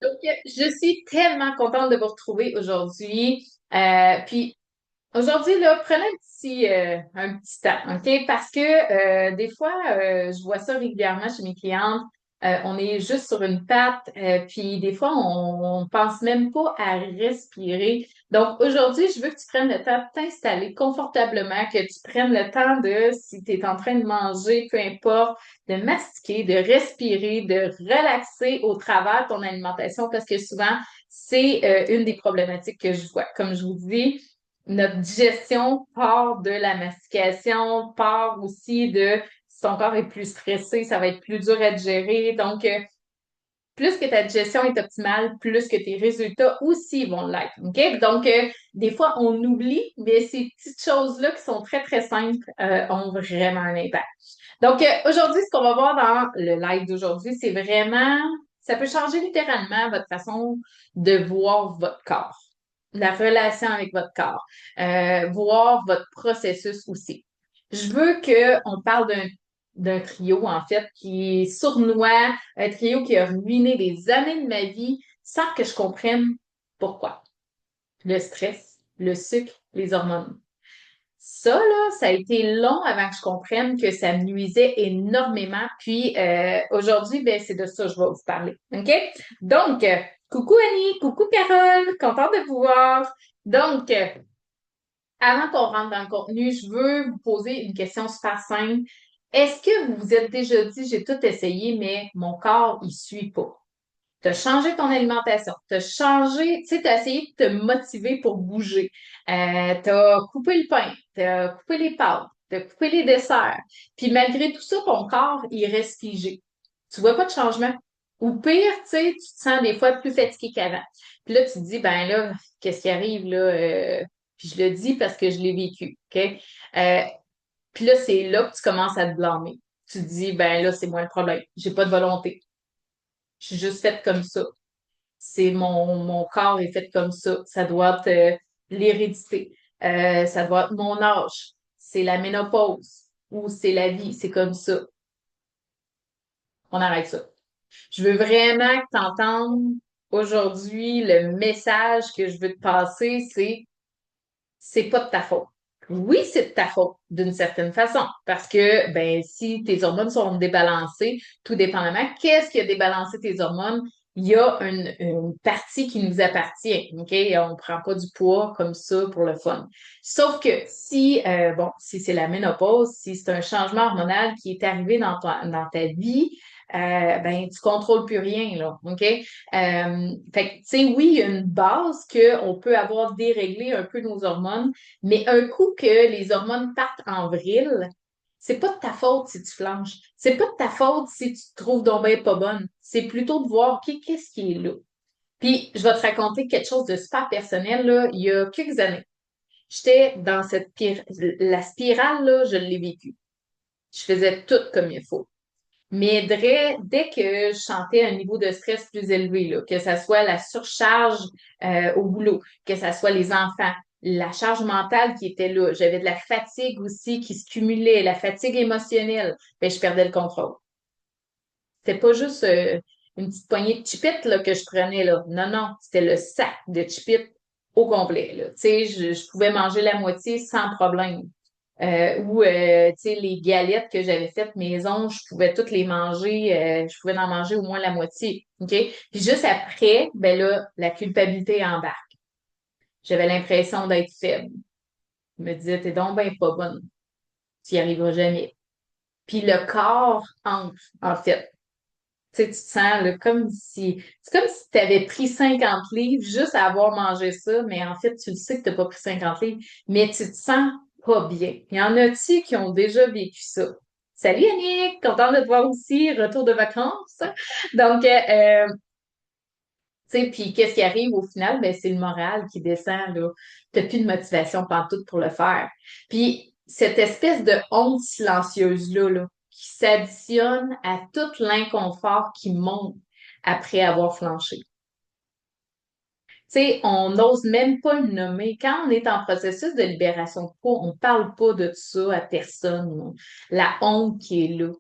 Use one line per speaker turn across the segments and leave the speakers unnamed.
Donc, je suis tellement contente de vous retrouver aujourd'hui. Puis aujourd'hui, là, prenez un petit temps, OK? Parce que des fois, je vois ça régulièrement chez mes clientes. On est juste sur une patte, puis des fois, on pense même pas à respirer. Donc aujourd'hui, je veux que tu prennes le temps de t'installer confortablement, que tu prennes le temps de, si tu es en train de manger, peu importe, de mastiquer, de respirer, de relaxer au travers de ton alimentation, parce que souvent, c'est une des problématiques que je vois. Comme je vous dis, notre digestion part de la mastication, part aussi de si ton corps est plus stressé, ça va être plus dur à digérer. Donc, plus que ta digestion est optimale, plus que tes résultats aussi vont l'être. OK? Donc, des fois, on oublie, mais ces petites choses-là qui sont très, très simples ont vraiment un impact. Donc, aujourd'hui, ce qu'on va voir dans le live d'aujourd'hui, c'est vraiment, ça peut changer littéralement votre façon de voir votre corps, la relation avec votre corps, voir votre processus aussi. Je veux qu'on parle d'un trio, en fait, qui est sournois, un trio qui a ruiné des années de ma vie sans que je comprenne pourquoi. Le stress, le sucre, les hormones. Ça, là, ça a été long avant que je comprenne que ça me nuisait énormément. Puis aujourd'hui, ben, c'est de ça que je vais vous parler. OK? Donc, coucou Annie, coucou Carole, contente de vous voir. Donc, avant qu'on rentre dans le contenu, je veux vous poser une question super simple. Est-ce que vous vous êtes déjà dit, j'ai tout essayé, mais mon corps, il suit pas? Tu as changé ton alimentation, tu as changé, tu sais, tu as essayé de te motiver pour bouger. Tu as coupé le pain, tu as coupé les pâtes, tu as coupé les desserts. Puis malgré tout ça, ton corps, il reste figé. Tu vois pas de changement. Ou pire, tu sais, tu te sens des fois plus fatigué qu'avant. Puis là, tu te dis, ben là, qu'est-ce qui arrive là? Puis je le dis parce que je l'ai vécu, OK? Euh, puis là, c'est là que tu commences à te blâmer. Tu te dis, ben là, c'est moi le problème. J'ai pas de volonté. Je suis juste faite comme ça. C'est mon corps est fait comme ça. Ça doit être l'hérédité. Ça doit être mon âge. C'est la ménopause ou c'est la vie. C'est comme ça. On arrête ça. Je veux vraiment que tu entendes aujourd'hui le message que je veux te passer, c'est pas de ta faute. Oui, c'est de ta faute d'une certaine façon parce que ben si tes hormones sont débalancées, tout dépendamment qu'est-ce qui a débalancé tes hormones, il y a une partie qui nous appartient, OK? On prend pas du poids comme ça pour le fun. Sauf que si bon, si c'est la ménopause, si c'est un changement hormonal qui est arrivé dans ta vie, ben tu contrôles plus rien là, OK? Fait que, tu sais, oui, il y a une base qu'on peut avoir déréglé un peu nos hormones, mais un coup que les hormones partent en vrille, c'est pas de ta faute si tu flanches. C'est pas de ta faute si tu te trouves donc ben pas bonne. C'est plutôt de voir, OK, qu'est-ce qui est là. Puis, je vais te raconter quelque chose de super personnel, là. Il y a quelques années, j'étais dans la spirale, là, je l'ai vécue. Je faisais tout comme il faut. Mais dès que je sentais un niveau de stress plus élevé, là, que ça soit la surcharge au boulot, que ça soit les enfants, la charge mentale qui était là, j'avais de la fatigue aussi qui se cumulait, la fatigue émotionnelle, ben, je perdais le contrôle. C'était pas juste une petite poignée de chipettes là, que je prenais là. Non, non, c'était le sac de chipettes au complet. Là. Tu sais, je pouvais manger la moitié sans problème. Tu sais, les galettes que j'avais faites maison, je pouvais toutes les manger, je pouvais en manger au moins la moitié. OK? Puis juste après, ben là, la culpabilité embarque. J'avais l'impression d'être faible. Je me disais, t'es donc ben pas bonne. Tu y arriveras jamais. Puis le corps entre, en fait. Tu sais, tu te sens là, comme si, c'est comme si tu avais pris 50 livres juste à avoir mangé ça, mais en fait, tu le sais que tu n'as pas pris 50 livres, mais tu te sens pas bien. Il y en a-tu qui ont déjà vécu ça? Salut Annick, contente de te voir aussi, retour de vacances. Donc, tu sais, puis qu'est-ce qui arrive au final? Ben, c'est le moral qui descend, là. T'as plus de motivation pantoute pour le faire. Puis, cette espèce de honte silencieuse-là, là, qui s'additionne à tout l'inconfort qui monte après avoir flanché. Tu sais, on n'ose même pas le nommer. Quand on est en processus de libération de poids, on parle pas de ça à personne, là. La honte qui est là.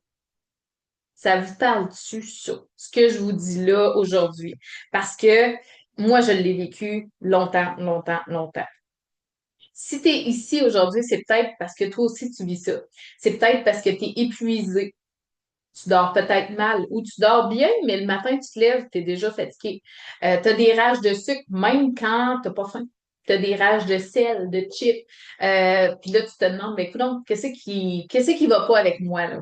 Ça vous parle-tu, ça, ce que je vous dis là aujourd'hui? Parce que moi, je l'ai vécu longtemps, longtemps, longtemps. Si tu es ici aujourd'hui, c'est peut-être parce que toi aussi tu vis ça. C'est peut-être parce que tu es épuisé. Tu dors peut-être mal ou tu dors bien, mais le matin, tu te lèves, tu es déjà fatigué. Tu as des rages de sucre même quand tu n'as pas faim. Tu as des rages de sel, de chips. Puis là, tu te demandes, ben, écoute, qu'est-ce qui va pas avec moi, là?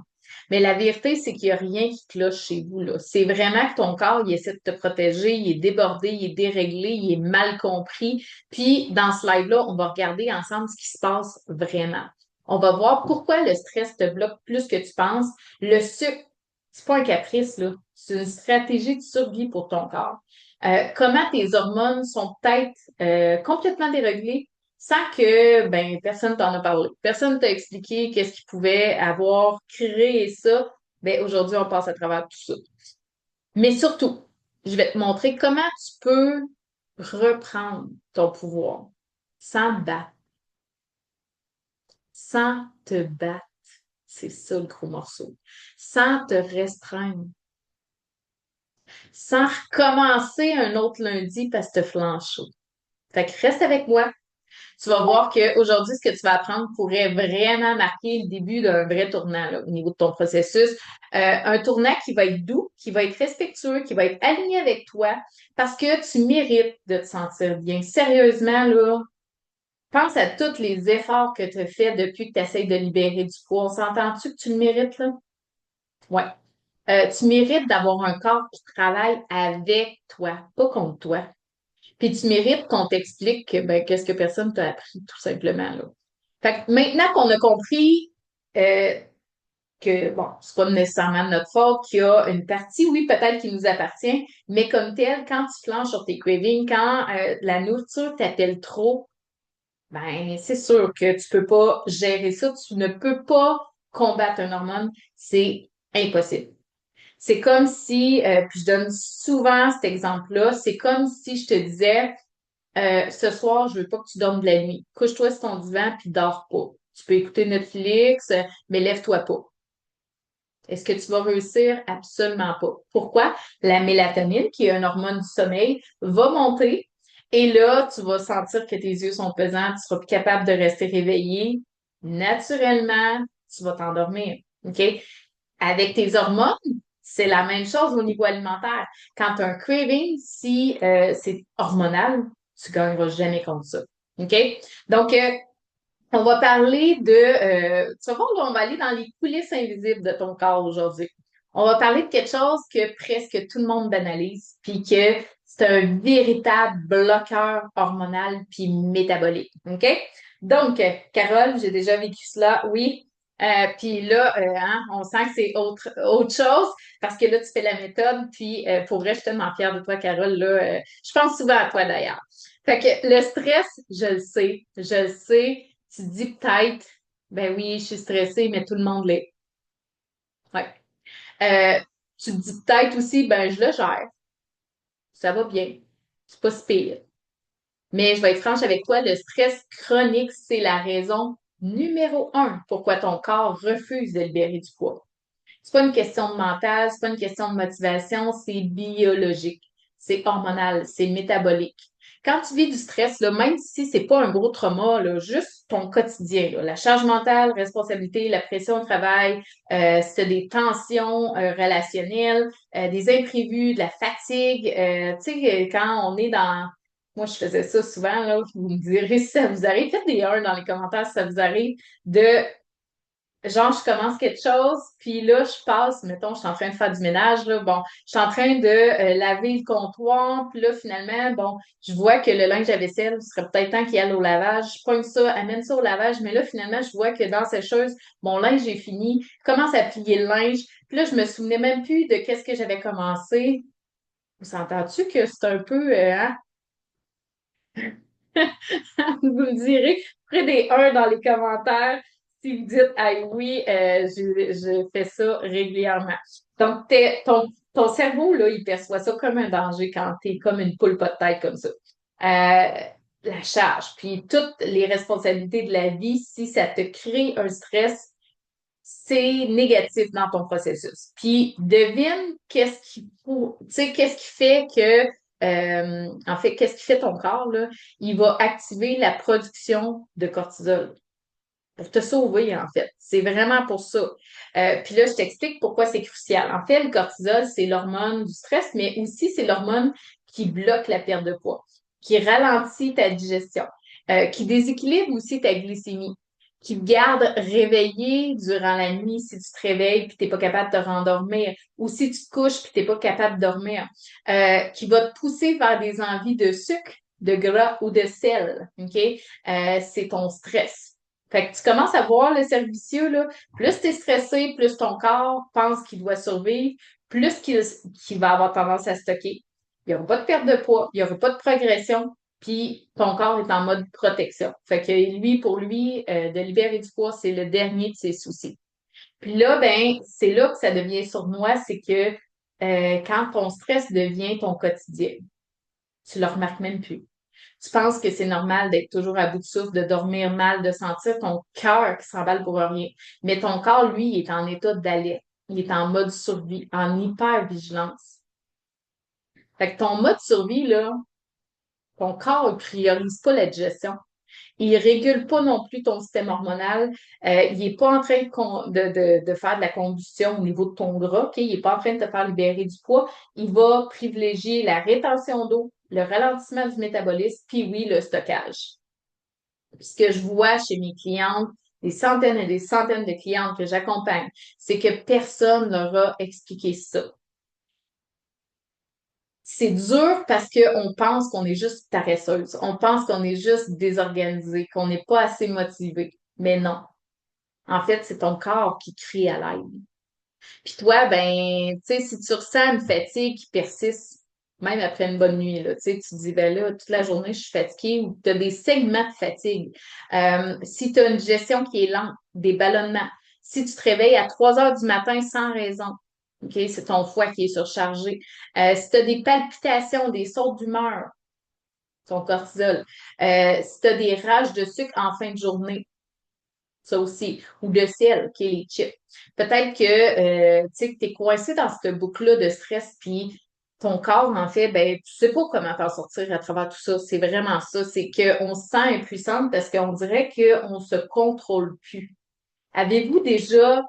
Mais la vérité, c'est qu'il n'y a rien qui cloche chez vous, là. C'est vraiment que ton corps, il essaie de te protéger, il est débordé, il est déréglé, il est mal compris. Puis, dans ce live-là, on va regarder ensemble ce qui se passe vraiment. On va voir pourquoi le stress te bloque plus que tu penses. Le sucre, c'est pas un caprice, là. C'est une stratégie de survie pour ton corps. Comment tes hormones sont peut-être complètement déréglées sans que personne t'en a parlé. Personne t'a expliqué qu'est-ce qui pouvait avoir créé ça. Ben, aujourd'hui, on passe à travers tout ça. Mais surtout, je vais te montrer comment tu peux reprendre ton pouvoir sans te battre, sans te battre. C'est ça le gros morceau. Sans te restreindre, sans recommencer un autre lundi parce que tu flanches chaud. Fait que reste avec moi. Tu vas voir qu'aujourd'hui, ce que tu vas apprendre pourrait vraiment marquer le début d'un vrai tournant là, au niveau de ton processus. Un tournant qui va être doux, qui va être respectueux, qui va être aligné avec toi parce que tu mérites de te sentir bien. Sérieusement, là, pense à tous les efforts que tu as faits depuis que tu essaies de libérer du poids. On s'entend-tu que tu le mérites, là? Ouais. Tu mérites d'avoir un corps qui travaille avec toi, pas contre toi. Puis tu mérites qu'on t'explique qu'est-ce que personne t'a appris, tout simplement, là. Fait que maintenant qu'on a compris euh, que, bon, c'est pas nécessairement de notre faute, qu'il y a une partie, oui, peut-être qui nous appartient, mais comme tel, quand tu flanches sur tes cravings, quand la nourriture t'appelle trop, ben, c'est sûr que tu peux pas gérer ça, tu ne peux pas combattre une hormone, c'est impossible. C'est comme si, puis je donne souvent cet exemple-là, c'est comme si je te disais, ce soir, je veux pas que tu dormes de la nuit. Couche-toi sur ton divan puis dors pas. Tu peux écouter Netflix, mais lève-toi pas. Est-ce que tu vas réussir? Absolument pas. Pourquoi? La mélatonine, qui est une hormone du sommeil, va monter et là, tu vas sentir que tes yeux sont pesants, tu seras plus capable de rester réveillé. Naturellement, tu vas t'endormir. OK? Avec tes hormones, c'est la même chose au niveau alimentaire. Quand tu as un craving, si c'est hormonal, tu gagneras jamais contre ça. OK? Donc, on va parler tu vas voir, là, on va aller dans les coulisses invisibles de ton corps aujourd'hui. On va parler de quelque chose que presque tout le monde banalise, puis que c'est un véritable bloqueur hormonal puis métabolique. OK? Donc, Carole, j'ai déjà vécu cela, oui. Puis là, hein, on sent que c'est autre chose parce que là, tu fais la méthode, puis pour vrai, je suis tellement fière de toi, Carole. Là, je pense souvent à toi d'ailleurs. Fait que le stress, je le sais. Tu te dis peut-être, ben oui, je suis stressée, mais tout le monde l'est. Ouais. Euh, Tu te dis peut-être aussi, ben je le gère, ça va bien, c'est pas si pire. Mais je vais être franche avec toi, le stress chronique, c'est la raison numéro un pourquoi ton corps refuse de libérer du poids. C'est pas une question de mental, c'est pas une question de motivation, c'est biologique, c'est hormonal, c'est métabolique. Quand tu vis du stress, là, même si c'est pas un gros trauma, là, juste ton quotidien, là, la charge mentale, responsabilité, la pression au travail, si tu as des tensions relationnelles, des imprévus, de la fatigue, tu sais, quand on est dans... Moi, je faisais ça souvent, là, vous me direz si ça vous arrive. Faites des 1 dans les commentaires si ça vous arrive de genre, je commence quelque chose, puis là, je passe, mettons, je suis en train de faire du ménage, là, bon, je suis en train de laver le comptoir, puis là, finalement, bon, je vois que le linge à vaisselle, ce serait peut-être temps qu'il aille au lavage, je pogne ça, amène ça au lavage, mais là, finalement, je vois que dans cette chose, mon linge est fini, je commence à plier le linge, puis là, je me souvenais même plus de qu'est-ce que j'avais commencé. Vous entends-tu que c'est un peu, hein? Vous me direz, ferez des 1 dans les commentaires si vous dites, ah oui, je fais ça régulièrement. Donc, ton cerveau, là, il perçoit ça comme un danger quand t'es comme une poule pas de tête comme ça. La charge, puis toutes les responsabilités de la vie, si ça te crée un stress, c'est négatif dans ton processus. Puis devine tu sais, qu'est-ce qui fait que, en fait, qu'est-ce qui fait ton corps, là? Il va activer la production de cortisol pour te sauver, en fait. C'est vraiment pour ça. Puis là, je t'explique pourquoi c'est crucial. En fait, le cortisol, c'est l'hormone du stress, mais aussi c'est l'hormone qui bloque la perte de poids, qui ralentit ta digestion, qui déséquilibre aussi ta glycémie, qui te garde réveillé durant la nuit si tu te réveilles puis t'es pas capable de te rendormir, ou si tu te couches puis t'es pas capable de dormir, qui va te pousser vers des envies de sucre, de gras ou de sel. OK? C'est ton stress. Fait que tu commences à voir le cercle vicieux, là. Plus tu es stressé, plus ton corps pense qu'il doit survivre, plus qu'il va avoir tendance à stocker. Il n'y aura pas de perte de poids, il n'y aura pas de progression, puis ton corps est en mode protection. Fait que lui, pour lui, de libérer du poids, c'est le dernier de ses soucis. Puis là, ben, c'est là que ça devient sournois, c'est que quand ton stress devient ton quotidien, tu le remarques même plus. Tu penses que c'est normal d'être toujours à bout de souffle, de dormir mal, de sentir ton cœur qui s'emballe pour rien. Mais ton corps, lui, il est en état d'alerte. Il est en mode survie, en hyper-vigilance. Fait que ton mode survie, là, ton corps ne priorise pas la digestion. Il régule pas non plus ton système hormonal. Il est pas en train de faire de la combustion au niveau de ton gras. OK? Il est pas en train de te faire libérer du poids. Il va privilégier la rétention d'eau, le ralentissement du métabolisme, puis oui, le stockage. Puis ce que je vois chez mes clientes, des centaines et des centaines de clientes que j'accompagne, c'est que personne leur a expliqué ça. C'est dur parce qu'on pense qu'on est juste paresseuse, on pense qu'on est juste désorganisé, qu'on n'est pas assez motivé. Mais non. En fait, c'est ton corps qui crie à l'aide. Puis toi, ben, tu sais, si tu ressens une fatigue qui persiste, même après une bonne nuit, là, tu sais, tu te dis, ben là, toute la journée, je suis fatiguée ou tu as des segments de fatigue. Si tu as une gestion qui est lente, des ballonnements, si tu te réveilles à 3 heures du matin sans raison, OK, c'est ton foie qui est surchargé. Si tu as des palpitations, des sautes d'humeur, ton cortisol. Si tu as des rages de sucre en fin de journée, ça aussi, ou de sel, qui est les chips. Peut-être que tu sais que t'es coincé dans cette boucle-là de stress, puis ton corps, en fait, ben, tu sais pas comment t'en sortir à travers tout ça. C'est vraiment ça. C'est qu'on se sent impuissante parce qu'on dirait qu'on se contrôle plus. Avez-vous déjà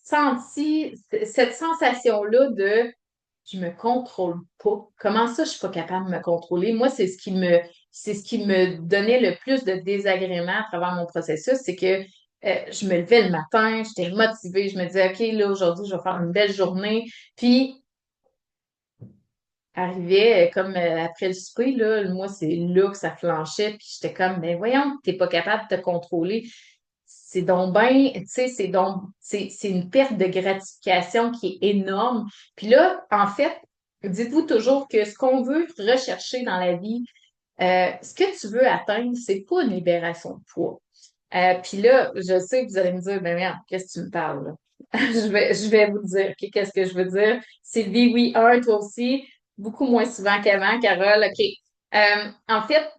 senti cette sensation-là de je me contrôle pas? Comment ça, je suis pas capable de me contrôler? Moi, c'est ce qui me donnait le plus de désagrément à travers mon processus, c'est que je me levais le matin, j'étais motivée, je me disais, OK, là, aujourd'hui, je vais faire une belle journée. Puis, arrivait comme après le souper, là, moi, c'est là que ça flanchait, puis j'étais comme, ben voyons, t'es pas capable de te contrôler. C'est donc ben, tu sais, c'est une perte de gratification qui est énorme. Puis là, en fait, dites-vous toujours que ce qu'on veut rechercher dans la vie, ce que tu veux atteindre, c'est pas une libération de poids. Puis là, je sais que vous allez me dire, ben merde, qu'est-ce que tu me parles, là? Je vais vous dire, OK, qu'est-ce que je veux dire? Sylvie, oui, toi aussi, beaucoup moins souvent qu'avant, Carole, OK. En fait,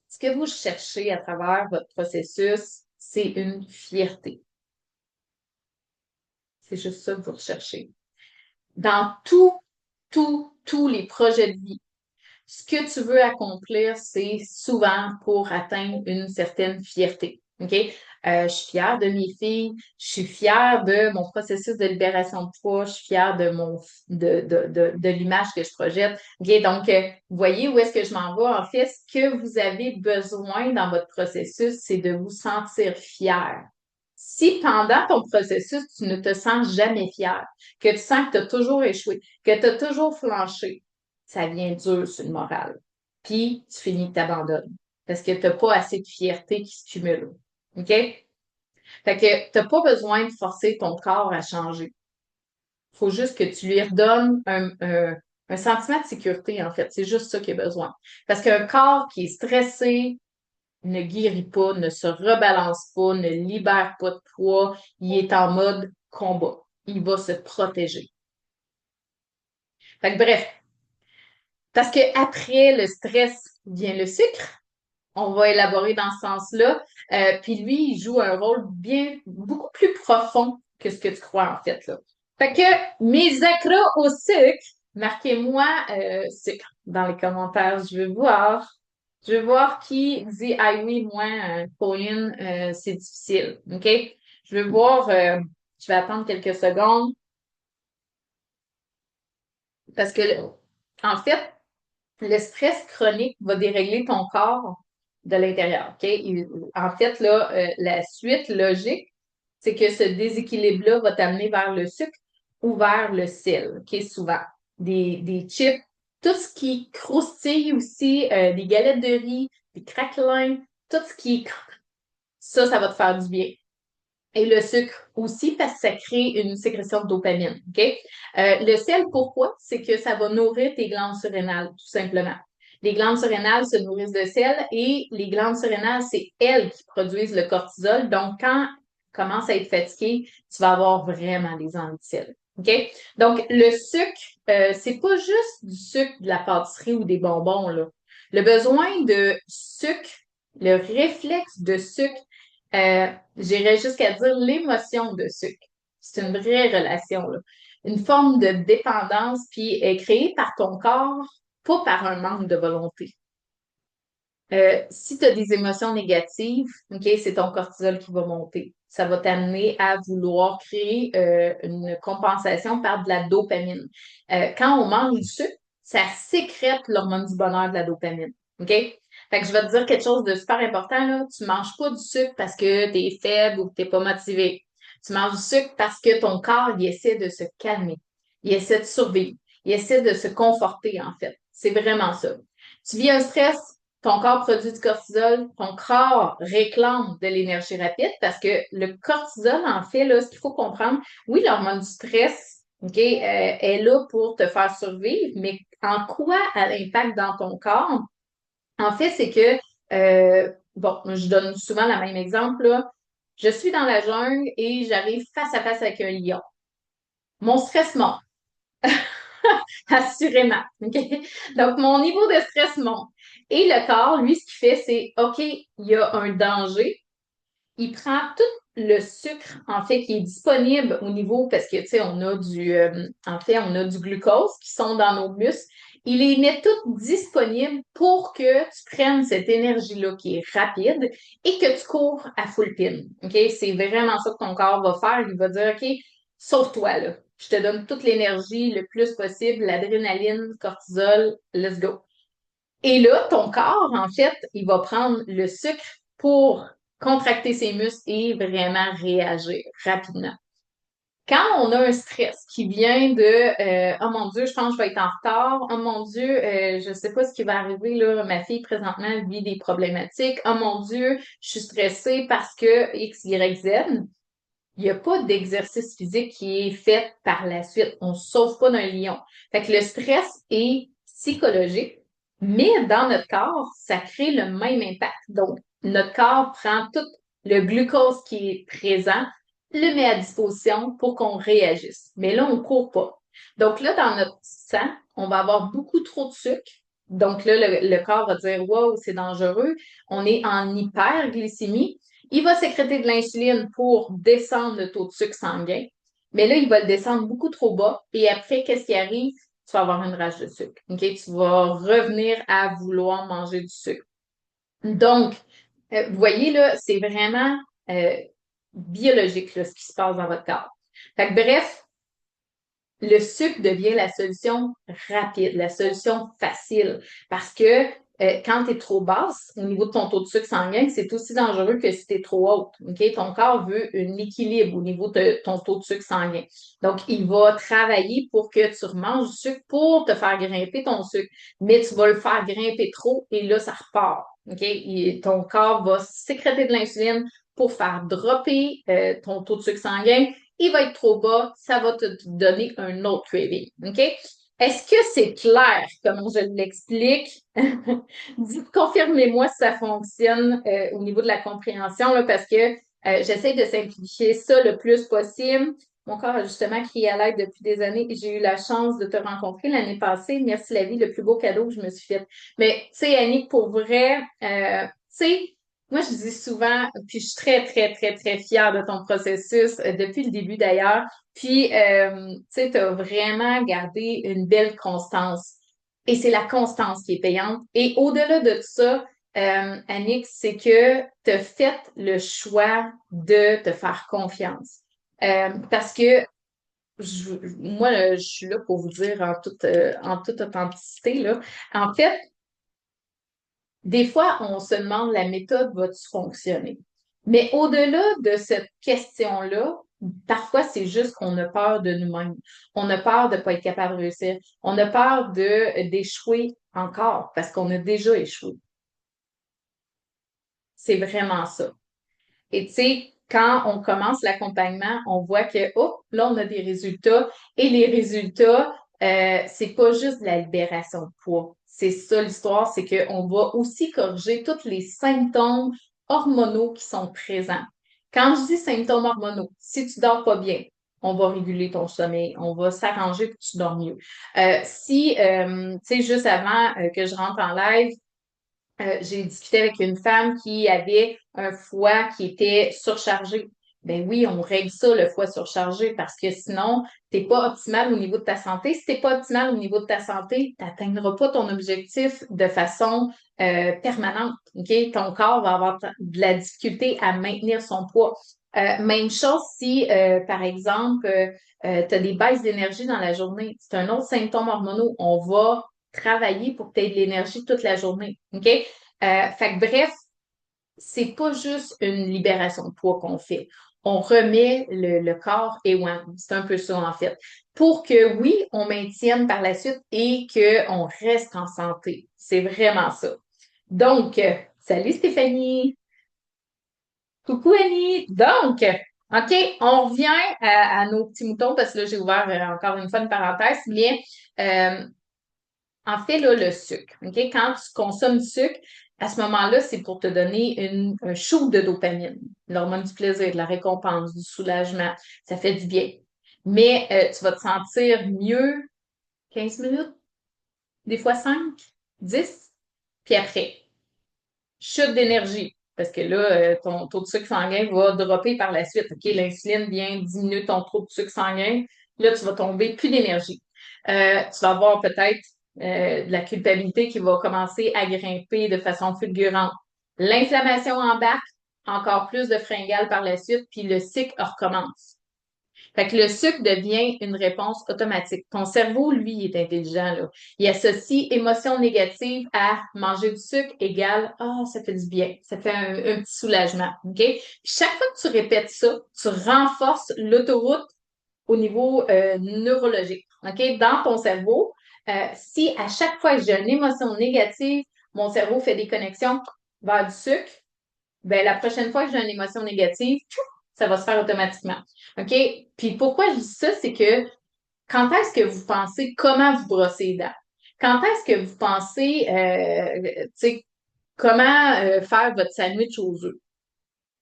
ce que vous cherchez à travers votre processus, c'est une fierté. C'est juste ça que vous recherchez. Dans tous les projets de vie, ce que tu veux accomplir, c'est souvent pour atteindre une certaine fierté. OK? Je suis fière de mes filles, je suis fière de mon processus de libération de poids, je suis fière de l'image que je projette. OK? Donc, vous voyez où est-ce que je m'en vais? En fait, ce que vous avez besoin dans votre processus, c'est de vous sentir fier. Si pendant ton processus, tu ne te sens jamais fier, que tu sens que tu as toujours échoué, que tu as toujours flanché, ça vient dur sur le moral. Puis, tu finis que t'abandonnes parce que tu n'as pas assez de fierté qui se cumule. OK? Fait que tu n'as pas besoin de forcer ton corps à changer. Il faut juste que tu lui redonnes un sentiment de sécurité, en fait. C'est juste ça qu'il a besoin. Parce qu'un corps qui est stressé, ne guérit pas, ne se rebalance pas, ne libère pas de poids, il est en mode combat. Il va se protéger. Fait que bref, parce que après le stress vient le sucre, on va élaborer dans ce sens-là. Puis lui, il joue un rôle beaucoup plus profond que ce que tu crois, en fait, là. Fait que mes accros au sucre, marquez-moi sucre dans les commentaires. Je veux voir. Je veux voir qui dit ah oui, moi, Pauline, c'est difficile. OK? Je veux voir, je vais attendre quelques secondes parce que, en fait, le stress chronique va dérégler ton corps de l'intérieur. OK? En fait, là, la suite logique, c'est que ce déséquilibre-là va t'amener vers le sucre ou vers le sel, OK? Souvent. Des chips, tout ce qui croustille aussi, des galettes de riz, des craquelins, tout ce qui... ça va te faire du bien. Et le sucre aussi parce que ça crée une sécrétion de dopamine. OK? Le sel, pourquoi? C'est que ça va nourrir tes glandes surrénales, tout simplement. Les glandes surrénales se nourrissent de sel et les glandes surrénales, c'est elles qui produisent le cortisol. Donc, quand tu commences à être fatigué, tu vas avoir vraiment des envies de sel. OK? Donc, le sucre, c'est pas juste du sucre de la pâtisserie ou des bonbons, là. Le besoin de sucre, le réflexe de sucre, j'irais jusqu'à dire l'émotion de sucre. C'est une vraie relation, là. Une forme de dépendance, puis est créée par ton corps, pas par un manque de volonté. Si tu as des émotions négatives, OK, c'est ton cortisol qui va monter. Ça va t'amener à vouloir créer une compensation par de la dopamine. Quand on mange du sucre, ça sécrète l'hormone du bonheur de la dopamine. OK? Fait que je vais te dire quelque chose de super important, là. Tu manges pas du sucre parce que tu es faible ou que tu n'es pas motivé. Tu manges du sucre parce que ton corps, il essaie de se calmer. Il essaie de survivre. Il essaie de se conforter, en fait. C'est vraiment ça. Tu vis un stress, ton corps produit du cortisol, ton corps réclame de l'énergie rapide parce que le cortisol, en fait, là, ce qu'il faut comprendre, oui, l'hormone du stress, OK, est là pour te faire survivre, mais en quoi elle impacte dans ton corps? En fait, c'est que, bon, je donne souvent le même exemple, là. Je suis dans la jungle et j'arrive face à face avec un lion. Mon stress monte. Assurément. OK? Donc, mon niveau de stress monte. Et le corps, lui, ce qu'il fait, c'est OK, il y a un danger. Il prend tout le sucre, en fait, qui est disponible au niveau, parce que, tu sais, en fait, on a du glucose qui sont dans nos muscles. Il les met toutes disponibles pour que tu prennes cette énergie-là qui est rapide et que tu cours à full pin. OK? C'est vraiment ça que ton corps va faire. Il va dire, OK, sauve-toi, là. Je te donne toute l'énergie le plus possible, l'adrénaline, cortisol, let's go. Et là, ton corps, en fait, il va prendre le sucre pour contracter ses muscles et vraiment réagir rapidement. Quand on a un stress qui vient de oh mon Dieu, je pense que je vais être en retard. Oh mon Dieu, je ne sais pas ce qui va arriver là. Ma fille présentement vit des problématiques. Oh mon Dieu, je suis stressée parce que X, Y, Z. Il n'y a pas d'exercice physique qui est fait par la suite. On ne se sauve pas d'un lion. Fait que le stress est psychologique, mais dans notre corps, ça crée le même impact. Donc, notre corps prend tout le glucose qui est présent, le met à disposition pour qu'on réagisse. Mais là, on ne court pas. Donc là, dans notre sang, on va avoir beaucoup trop de sucre. Donc là, le corps va dire, wow, c'est dangereux. On est en hyperglycémie. Il va sécréter de l'insuline pour descendre le taux de sucre sanguin, mais là, il va le descendre beaucoup trop bas. Et après, qu'est-ce qui arrive? Tu vas avoir une rage de sucre. OK? Tu vas revenir à vouloir manger du sucre. Donc, vous voyez, là, c'est vraiment euh, biologique, là, ce qui se passe dans votre corps. Fait que, bref, le sucre devient la solution rapide, la solution facile. Parce que quand tu es trop basse au niveau de ton taux de sucre sanguin, c'est aussi dangereux que si tu es trop haute. OK? Ton corps veut un équilibre au niveau de ton taux de sucre sanguin. Donc, il va travailler pour que tu remanges du sucre pour te faire grimper ton sucre. Mais tu vas le faire grimper trop et là, ça repart. OK? Et ton corps va sécréter de l'insuline pour faire dropper ton taux de sucre sanguin, il va être trop bas, ça va te donner un autre craving. OK? Est-ce que c'est clair comment je l'explique? Confirmez-moi si ça fonctionne au niveau de la compréhension, là, parce que j'essaie de simplifier ça le plus possible. Mon corps a justement crié à l'aide depuis des années et j'ai eu la chance de te rencontrer l'année passée. Merci la vie, le plus beau cadeau que je me suis fait. Mais tu sais, Annick, pour vrai, sais, moi, je dis souvent, puis je suis très, très, très, très fière de ton processus depuis le début d'ailleurs. Puis, tu sais, tu as vraiment gardé une belle constance. Et c'est la constance qui est payante. Et au-delà de ça, Annick, c'est que tu as fait le choix de te faire confiance. Parce que moi, je suis là pour vous dire en toute authenticité, là. En fait, des fois, on se demande la méthode va-tu fonctionner? Mais au-delà de cette question-là, parfois, c'est juste qu'on a peur de nous-mêmes. On a peur de ne pas être capable de réussir. On a peur d'échouer encore parce qu'on a déjà échoué. C'est vraiment ça. Et tu sais, quand on commence l'accompagnement, on voit que, oh, là, on a des résultats. Et les résultats, c'est pas juste de la libération de poids. C'est ça l'histoire, c'est qu'on va aussi corriger tous les symptômes hormonaux qui sont présents. Quand je dis symptômes hormonaux, si tu dors pas bien, on va réguler ton sommeil, on va s'arranger pour que tu dors mieux. Tu sais, juste avant que je rentre en live, j'ai discuté avec une femme qui avait un foie qui était surchargé. Ben oui, on règle ça, le foie surchargé, parce que sinon, t'es pas optimal au niveau de ta santé. Si t'es pas optimal au niveau de ta santé, t'atteindras pas ton objectif de façon permanente. OK? Ton corps va avoir de la difficulté à maintenir son poids. Même chose si, par exemple, tu as des baisses d'énergie dans la journée. C'est un autre symptôme hormonal. On va travailler pour que tu aies de l'énergie toute la journée. OK? Fait que bref, c'est pas juste une libération de poids qu'on fait. On remet le corps et ouais, c'est un peu ça en fait. Pour que oui, on maintienne par la suite et qu'on reste en santé. C'est vraiment ça. Donc, salut Stéphanie. Coucou Annie. Donc, OK, on revient à nos petits moutons parce que là, j'ai ouvert encore une fois une parenthèse, mais euh, en fait, là, le sucre, OK? Quand tu consommes du sucre, à ce moment-là, c'est pour te donner un shoot de dopamine, l'hormone du plaisir, de la récompense, du soulagement. Ça fait du bien. Mais tu vas te sentir mieux 15 minutes, des fois 5, 10, puis après, chute d'énergie. Parce que là, ton taux de sucre sanguin va dropper par la suite. OK? L'insuline vient diminuer ton taux de sucre sanguin. Là, tu vas tomber plus d'énergie. Tu vas avoir peut-être de la culpabilité qui va commencer à grimper de façon fulgurante. L'inflammation embarque, encore plus de fringales par la suite, puis le cycle recommence. Fait que le sucre devient une réponse automatique. Ton cerveau, lui, il est intelligent, là. Il associe émotion négative à manger du sucre égale ah, ça fait du bien, ça fait un petit soulagement. OK? Puis chaque fois que tu répètes ça, tu renforces l'autoroute au niveau neurologique. OK? Dans ton cerveau, si à chaque fois que j'ai une émotion négative, mon cerveau fait des connexions vers du sucre, ben, la prochaine fois que j'ai une émotion négative, ça va se faire automatiquement. OK? Puis pourquoi je dis ça, c'est que quand est-ce que vous pensez comment vous brosser les dents? Quand est-ce que vous pensez, tu sais, comment faire votre sandwich aux œufs?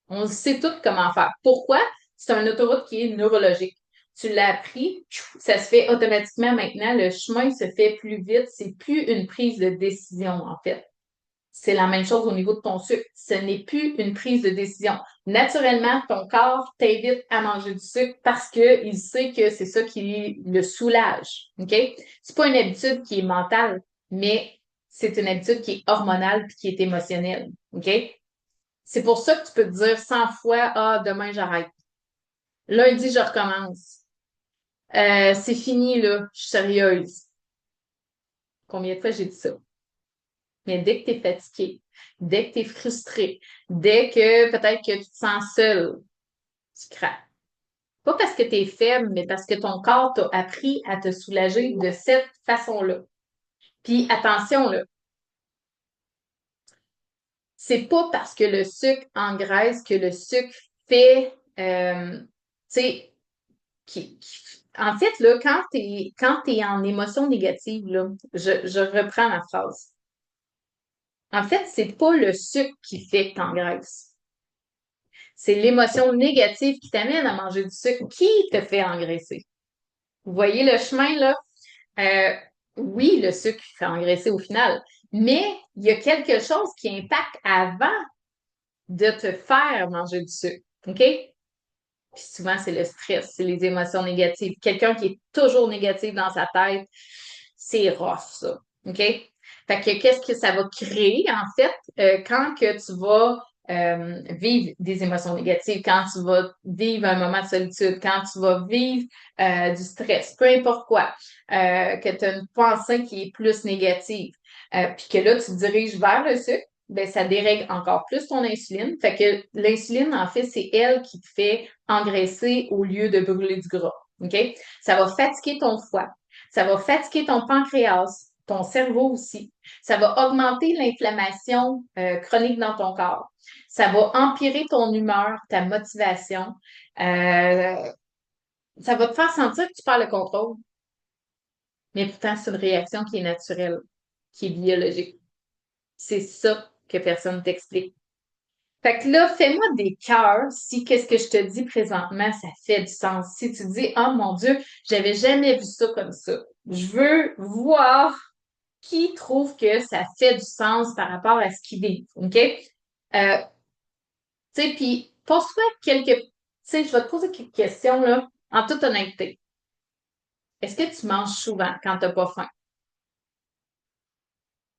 On sait tout comment faire. Pourquoi? C'est une autoroute qui est neurologique. Tu l'as appris, ça se fait automatiquement maintenant. Le chemin se fait plus vite. C'est plus une prise de décision, en fait. C'est la même chose au niveau de ton sucre. Ce n'est plus une prise de décision. Naturellement, ton corps t'invite à manger du sucre parce qu'il sait que c'est ça qui le soulage. OK? C'est pas une habitude qui est mentale, mais c'est une habitude qui est hormonale puis qui est émotionnelle. OK? C'est pour ça que tu peux te dire 100 fois, ah, demain j'arrête. Lundi, je recommence. C'est fini, là. Je suis sérieuse. Combien de fois j'ai dit ça? Mais dès que tu es fatigué, dès que tu es frustré, dès que peut-être que tu te sens seul, tu craques. Pas parce que tu es faible, mais parce que ton corps t'a appris à te soulager de cette façon-là. Puis attention, là, c'est pas parce que le sucre engraisse que le sucre fait, tu sais, en fait, là, quand t'es en émotion négative, là, je reprends ma phrase. En fait, c'est pas le sucre qui fait que t'engraisses. C'est l'émotion négative qui t'amène à manger du sucre qui te fait engraisser. Vous voyez le chemin, là? Oui, le sucre fait engraisser au final, mais il y a quelque chose qui impacte avant de te faire manger du sucre. OK? Puis souvent, c'est le stress, c'est les émotions négatives. Quelqu'un qui est toujours négatif dans sa tête, c'est rough, ça. OK? Fait que qu'est-ce que ça va créer, en fait, quand que tu vas vivre des émotions négatives, quand tu vas vivre un moment de solitude, quand tu vas vivre du stress, peu importe quoi, que tu as une pensée qui est plus négative, puis que là, tu te diriges vers le sucre, ben, ça dérègle encore plus ton insuline. Fait que l'insuline, en fait, c'est elle qui te fait engraisser au lieu de brûler du gras. OK? Ça va fatiguer ton foie. Ça va fatiguer ton pancréas, ton cerveau aussi. Ça va augmenter l'inflammation chronique dans ton corps. Ça va empirer ton humeur, ta motivation. Euh, Ça va te faire sentir que tu perds le contrôle. Mais pourtant, c'est une réaction qui est naturelle, qui est biologique. C'est ça que personne t'explique. Fait que là, fais-moi des cœurs si qu'est-ce que je te dis présentement, ça fait du sens. Si tu dis, oh mon Dieu, j'avais jamais vu ça comme ça. Je veux voir qui trouve que ça fait du sens par rapport à ce qu'il vit. OK? Tu sais, puis pose-toi quelques. Tu sais, je vais te poser quelques questions, là, en toute honnêteté. Est-ce que tu manges souvent quand t'as pas faim?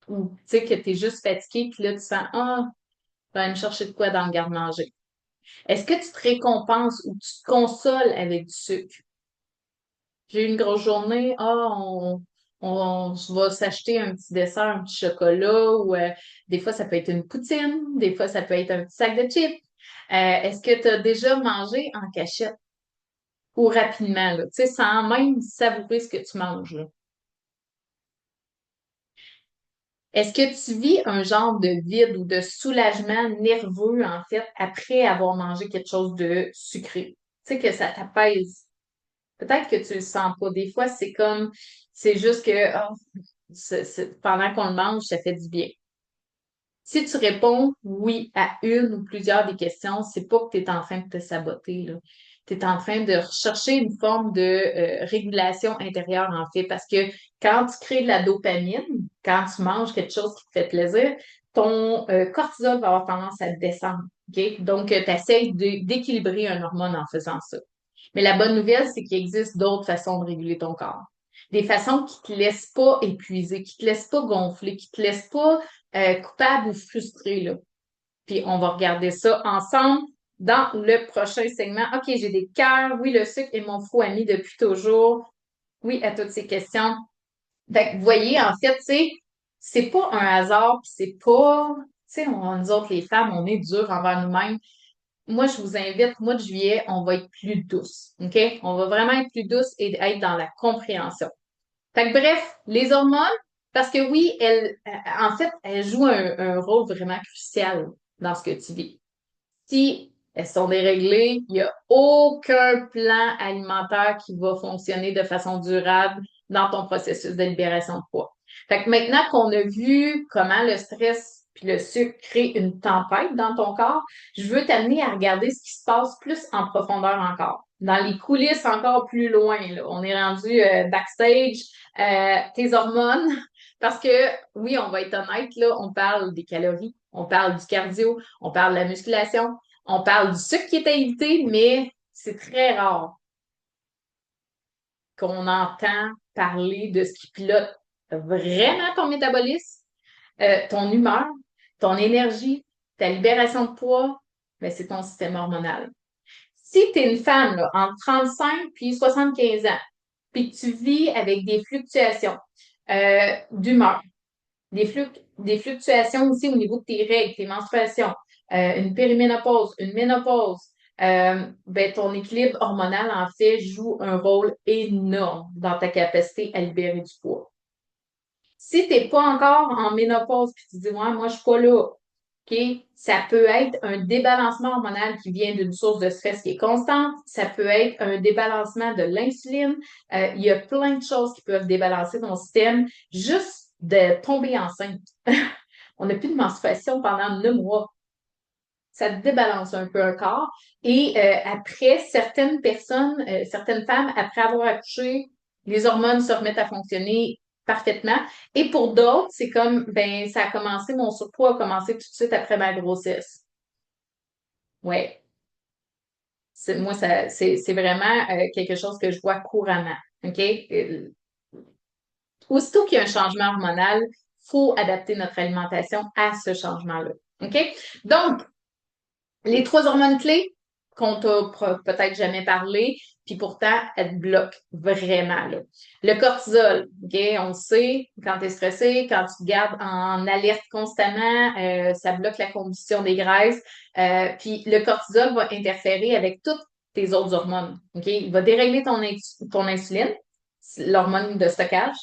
Ou, tu sais, que t'es juste fatigué, puis là, tu sens, ah, je vais aller me chercher de quoi dans le garde-manger. Est-ce que tu te récompenses ou tu te consoles avec du sucre? J'ai eu une grosse journée, on va s'acheter un petit dessert, un petit chocolat, ou des fois, ça peut être une poutine, des fois, ça peut être un petit sac de chips. Est-ce que tu as déjà mangé en cachette ou rapidement, là, tu sais, sans même savourer ce que tu manges, là? Est-ce que tu vis un genre de vide ou de soulagement nerveux, en fait, après avoir mangé quelque chose de sucré? Tu sais, que ça t'apaise. Peut-être que tu le sens pas. Des fois, c'est comme, c'est juste que pendant qu'on le mange, ça fait du bien. Si tu réponds oui à une ou plusieurs des questions, c'est pas que tu es en train de te saboter, là. Tu es en train de rechercher une forme de régulation intérieure, en fait, parce que quand tu crées de la dopamine, quand tu manges quelque chose qui te fait plaisir, ton cortisol va avoir tendance à descendre. OK? Donc, tu essaies d'équilibrer un hormone en faisant ça. Mais la bonne nouvelle, c'est qu'il existe d'autres façons de réguler ton corps. Des façons qui te laissent pas épuiser, qui te laissent pas gonfler, qui te laissent pas coupable ou frustré, là. Puis on va regarder ça ensemble dans le prochain segment. OK, j'ai des cœurs. Oui, le sucre est mon faux ami depuis toujours. Oui, à toutes ces questions. Fait que vous voyez, en fait, tu sais, c'est pas un hasard, puis c'est pas, tu sais, nous autres, les femmes, on est dures envers nous-mêmes. Moi, je vous invite, mois de juillet, on va être plus douce, OK? On va vraiment être plus douce et être dans la compréhension. Fait que bref, les hormones, parce que oui, en fait, elles jouent un rôle vraiment crucial dans ce que tu vis. Si elles sont déréglées, il n'y a aucun plan alimentaire qui va fonctionner de façon durable dans ton processus de libération de poids. Fait que maintenant qu'on a vu comment le stress puis le sucre créent une tempête dans ton corps, je veux t'amener à regarder ce qui se passe plus en profondeur encore, dans les coulisses encore plus loin, là. On est rendu backstage, tes hormones, parce que oui, on va être honnête, là, on parle des calories, on parle du cardio, on parle de la musculation, on parle du sucre qui est à éviter, mais c'est très rare qu'on entend parler de ce qui pilote vraiment ton métabolisme, ton humeur, ton énergie, ta libération de poids, ben, c'est ton système hormonal. Si tu es une femme là, entre 35 puis 75 ans, puis que tu vis avec des fluctuations d'humeur, des fluctuations aussi au niveau de tes règles, tes menstruations, une périménopause, une ménopause, ben, ton équilibre hormonal, en fait, joue un rôle énorme dans ta capacité à libérer du poids. Si tu n'es pas encore en ménopause puis tu dis, ouais, moi, je suis pas là, OK? Ça peut être un débalancement hormonal qui vient d'une source de stress qui est constante. Ça peut être un débalancement de l'insuline. Il y a plein de choses qui peuvent débalancer ton système juste de tomber enceinte. On n'a plus de menstruation pendant 9 mois. Ça débalance un peu un corps. Et après, certaines personnes, certaines femmes, après avoir accouché, les hormones se remettent à fonctionner parfaitement. Et pour d'autres, c'est comme, ben, ça a commencé, mon surpoids a commencé tout de suite après ma grossesse. Ouais. Moi, c'est vraiment quelque chose que je vois couramment. OK? Aussitôt qu'il y a un changement hormonal, il faut adapter notre alimentation à ce changement-là. OK? Donc, les trois hormones clés qu'on t'a peut-être jamais parlé, puis pourtant, elles te bloquent vraiment, là. Le cortisol, OK? On le sait, quand tu es stressé, quand tu te gardes en alerte constamment, ça bloque la combustion des graisses. Puis le cortisol va interférer avec toutes tes autres hormones, OK? Il va dérégler ton insuline, l'hormone de stockage.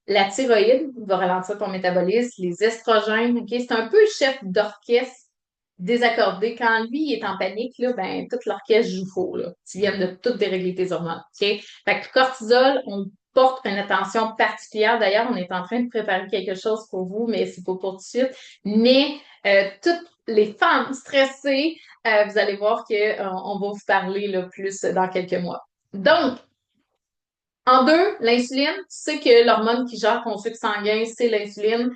La thyroïde va ralentir ton métabolisme, les estrogènes, OK? C'est un peu le chef d'orchestre désaccordé. Quand lui il est en panique, là, ben, toute l'orchestre joue faux, là. Tu viens de tout dérégler tes hormones. OK? Fait que le cortisol, on porte une attention particulière. D'ailleurs, on est en train de préparer quelque chose pour vous, mais c'est pas pour tout de suite. Mais toutes les femmes stressées, vous allez voir que on va vous parler là, plus dans quelques mois. Donc, en deux, l'insuline, tu sais que l'hormone qui gère ton sucre sanguin, c'est l'insuline.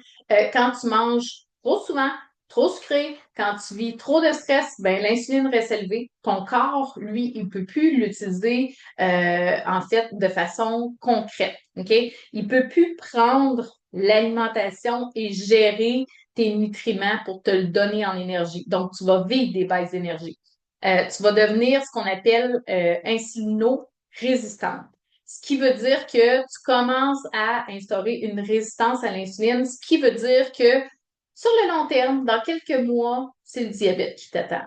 Quand tu manges trop souvent, trop sucré, quand tu vis trop de stress, ben l'insuline reste élevée. Ton corps, lui, il peut plus l'utiliser en fait de façon concrète. OK? Il peut plus prendre l'alimentation et gérer tes nutriments pour te le donner en énergie. Donc, tu vas vivre des baisses d'énergie. Tu vas devenir ce qu'on appelle insulino-résistante. Ce qui veut dire que tu commences à instaurer une résistance à l'insuline, ce qui veut dire que sur le long terme, dans quelques mois, c'est le diabète qui t'attend.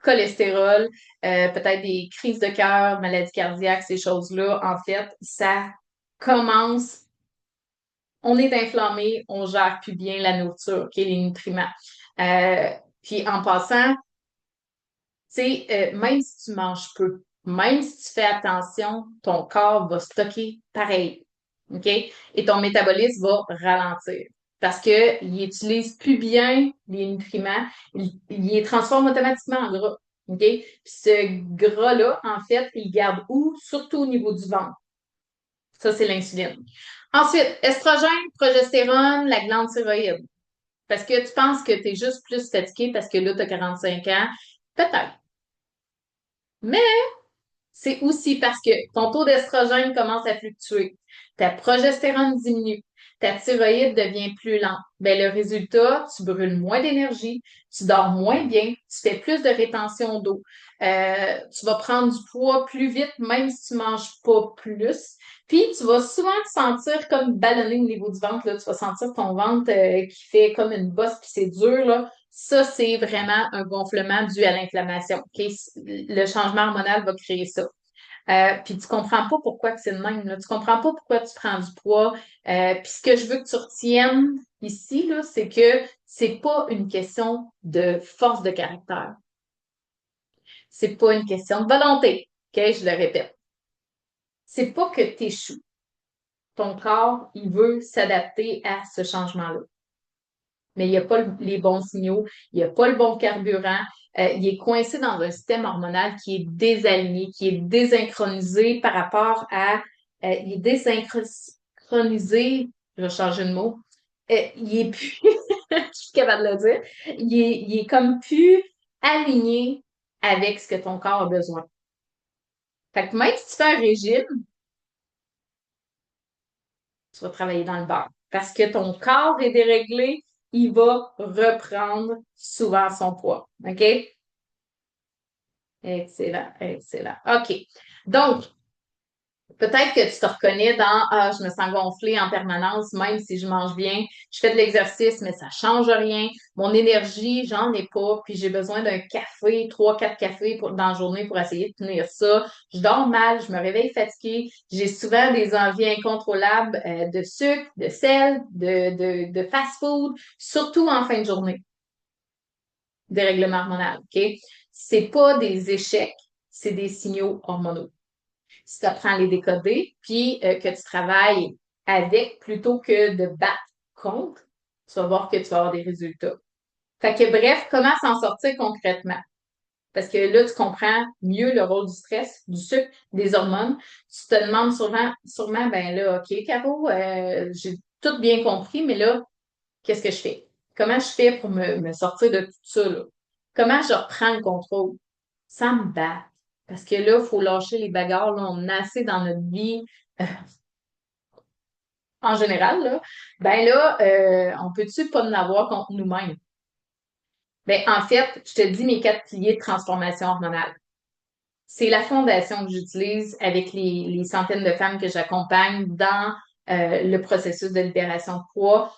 Cholestérol, peut-être des crises de cœur, maladies cardiaques, ces choses-là, en fait, ça commence, on est inflammé, on gère plus bien la nourriture, OK, les nutriments. Euh, Puis en passant, tu sais, même si tu manges peu, même si tu fais attention, ton corps va stocker pareil. OK? Et ton métabolisme va ralentir parce qu'il utilise plus bien les nutriments, il les transforme automatiquement en gras. OK? Puis ce gras-là, en fait, il garde où? Surtout au niveau du ventre. Ça, c'est l'insuline. Ensuite, estrogène, progestérone, la glande thyroïde. Parce que tu penses que tu es juste plus fatigué parce que là, tu as 45 ans. Peut-être. Mais c'est aussi parce que ton taux d'estrogène commence à fluctuer, ta progestérone diminue, ta thyroïde devient plus lente. Ben, le résultat, tu brûles moins d'énergie, tu dors moins bien, tu fais plus de rétention d'eau. Tu vas prendre du poids plus vite, même si tu manges pas plus. Puis, tu vas souvent te sentir comme ballonné au niveau du ventre, là. Tu vas sentir ton ventre qui fait comme une bosse, puis c'est dur, là. Ça, c'est vraiment un gonflement dû à l'inflammation. OK? Le changement hormonal va créer ça. Puis tu comprends pas pourquoi que c'est le même, là. Tu comprends pas pourquoi tu prends du poids. Puis ce que je veux que tu retiennes ici, là, c'est que c'est pas une question de force de caractère. C'est pas une question de volonté. OK? Je le répète. C'est pas que tu échoues. Ton corps, il veut s'adapter à ce changement-là. Mais il n'y a pas les bons signaux, il n'y a pas le bon carburant, il est coincé dans un système hormonal qui est désaligné, qui est désynchronisé par rapport à, il est désynchronisé, je vais changer de mot, il est plus, je suis capable de le dire, il est comme plus aligné avec ce que ton corps a besoin. Fait que même si tu fais un régime, tu vas travailler dans le beurre. Parce que ton corps est déréglé, il va reprendre souvent son poids. OK? Excellent, excellent. OK. Donc, peut-être que tu te reconnais dans Ah, je me sens gonflée en permanence, même si je mange bien, je fais de l'exercice, mais ça change rien. Mon énergie, j'en ai pas, puis j'ai besoin d'un café, trois, quatre cafés dans la journée pour essayer de tenir ça. Je dors mal, je me réveille fatiguée, j'ai souvent des envies incontrôlables de sucre, de sel, de fast-food, surtout en fin de journée, dérèglement hormonal, OK? C'est pas des échecs, c'est des signaux hormonaux si tu apprends à les décoder, puis que tu travailles avec plutôt que de battre contre, tu vas voir que tu vas avoir des résultats. Fait que bref, comment s'en sortir concrètement? Parce que là, tu comprends mieux le rôle du stress, du sucre, des hormones. Tu te demandes sûrement, ben là, OK, Caro, tout bien compris, mais là, qu'est-ce que je fais? Comment je fais pour me sortir de tout ça, là? Comment je reprends le contrôle? Sans me battre. Parce que là, il faut lâcher les bagarres, là, on a assez dans notre vie, euh, en général, là. Ben là, on peut-tu pas en avoir contre nous-mêmes? Ben, en fait, je te dis mes 4 piliers de transformation hormonale. C'est la fondation que j'utilise avec les centaines de femmes que j'accompagne dans le processus de libération de poids.